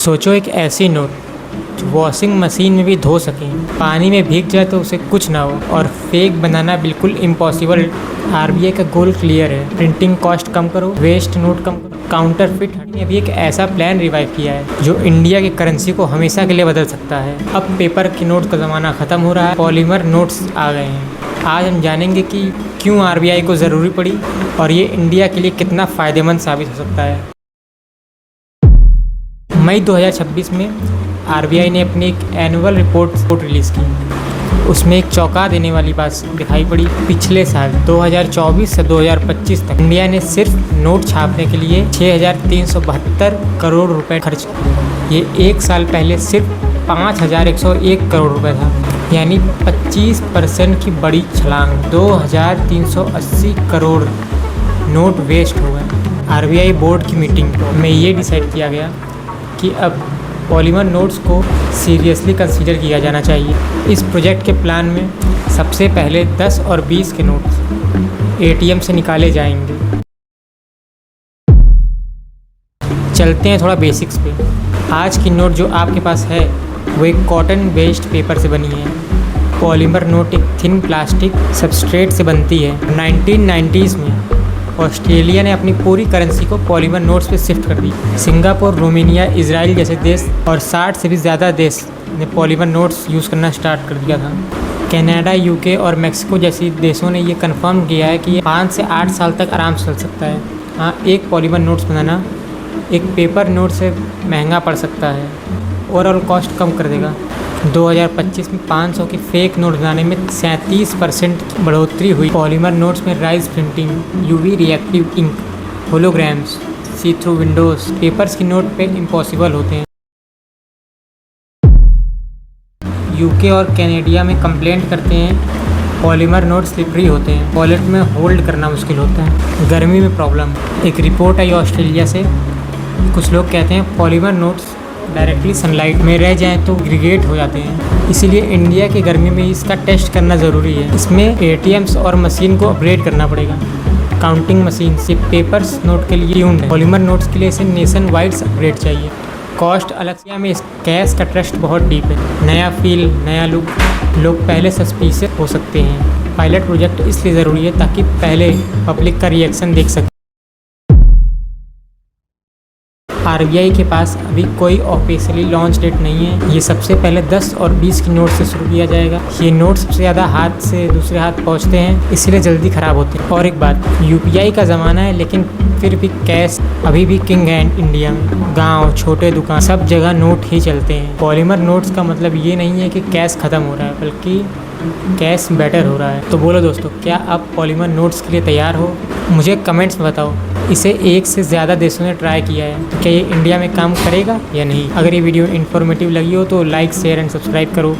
सोचो एक ऐसी नोट जो वॉशिंग मशीन में भी धो सके, पानी में भीग जाए तो उसे कुछ ना हो और फेक बनाना बिल्कुल इम्पॉसिबल। आरबीआई का गोल क्लियर है, प्रिंटिंग कॉस्ट कम करो, वेस्ट नोट कम करो, काउंटरफिट हटने। अभी एक ऐसा प्लान रिवाइव किया है जो इंडिया की करेंसी को हमेशा के लिए बदल सकता है। अब पेपर के नोट का ज़माना ख़त्म हो रहा है, पॉलीमर नोट्स आ गए हैं। आज हम जानेंगे कि क्यों आरबीआई को ज़रूरी पड़ी और ये इंडिया के लिए कितना फ़ायदेमंद साबित हो सकता है। मई 2026 में आरबीआई ने अपनी एक एनुअल रिपोर्ट रिलीज़ की। उसमें एक चौंका देने वाली बात दिखाई पड़ी। पिछले साल 2024 से 2025 तक इंडिया ने सिर्फ नोट छापने के लिए 6,372 करोड़ रुपए खर्च किए। ये एक साल पहले सिर्फ 5,101 करोड़ रुपए था, यानी 25% की बड़ी छलांग। 2,380 करोड़ नोट वेस्ट हो गए। आरबीआई बोर्ड की मीटिंग में ये डिसाइड किया गया कि अब पॉलीमर नोट्स को सीरियसली कंसीडर किया जाना चाहिए। इस प्रोजेक्ट के प्लान में सबसे पहले 10 और 20 के नोट्स एटीएम से निकाले जाएंगे। चलते हैं थोड़ा बेसिक्स पे। आज की नोट जो आपके पास है वो एक कॉटन बेस्ड पेपर से बनी है। पॉलीमर नोट एक थिन प्लास्टिक सबस्ट्रेट से बनती है। 1990s में ऑस्ट्रेलिया ने अपनी पूरी करेंसी को पॉलीमर नोट्स पे शिफ्ट कर दी। सिंगापुर, रोमानिया, इजराइल जैसे देश और 60 से भी ज़्यादा देश ने पॉलीमर नोट्स यूज़ करना स्टार्ट कर दिया था। कनाडा, यूके और मेक्सिको जैसी देशों ने ये कंफर्म किया है कि ये 5 से 8 साल तक आराम से चल सकता है। हाँ, एक पॉलीमर नोट्स बनाना एक पेपर नोट से महंगा पड़ सकता है, ओवरऑल कॉस्ट कम कर देगा। 2025 में 500 के फेक नोट बनाने में 37% की बढ़ोतरी हुई। पॉलीमर नोट्स में raised printing, UV reactive ink, holograms, see through windows papers की नोट पे इम्पॉसिबल होते हैं। यूके और कैनेडिया में कंप्लेंट करते हैं पॉलीमर नोट स्लिपरी होते हैं, वॉलेट में होल्ड करना मुश्किल होता है। गर्मी में प्रॉब्लम। एक रिपोर्ट आई ऑस्ट्रेलिया से, कुछ लोग कहते हैं पॉलीमर नोट्स डायरेक्टली सनलाइट में रह जाएं तो एग्रीगेट हो जाते हैं। इसीलिए इंडिया की गर्मी में इसका टेस्ट करना ज़रूरी है। इसमें एटीएम्स और मशीन को अपग्रेड करना पड़ेगा। काउंटिंग मशीन सिर्फ पेपर्स नोट के लिए ट्यून्ड है, पॉलीमर नोट्स के लिए इसे नेशन वाइड अपग्रेड चाहिए। कॉस्ट अलग से। में कैश का ट्रस्ट बहुत डीप है। नया फील, नया लुक, लोग पहले सस्पिशियस हो सकते हैं। पायलट प्रोजेक्ट इसलिए ज़रूरी है ताकि पहले पब्लिक का रिएक्शन देख सके। आरबीआई के पास अभी कोई ऑफिशियली लॉन्च डेट नहीं है। ये सबसे पहले 10 और 20 की नोट से शुरू किया जाएगा। ये नोट सबसे ज़्यादा हाथ से दूसरे हाथ पहुंचते हैं, इसीलिए जल्दी ख़राब होते हैं। और एक बात, यूपीआई का ज़माना है लेकिन फिर भी कैश अभी भी किंग है इंडिया में। गांव, छोटे दुकान, सब जगह नोट ही चलते हैं। पॉलीमर नोट्स का मतलब ये नहीं है कि कैश ख़त्म हो रहा है, बल्कि कैश बेटर हो रहा है। तो बोलो दोस्तों, क्या आप पॉलीमर नोट्स के लिए तैयार हो? मुझे कमेंट्स में बताओ। इसे एक से ज़्यादा देशों ने ट्राई किया है, तो क्या ये इंडिया में काम करेगा या नहीं? अगर ये वीडियो इन्फॉर्मेटिव लगी हो तो लाइक, शेयर एंड सब्सक्राइब करो।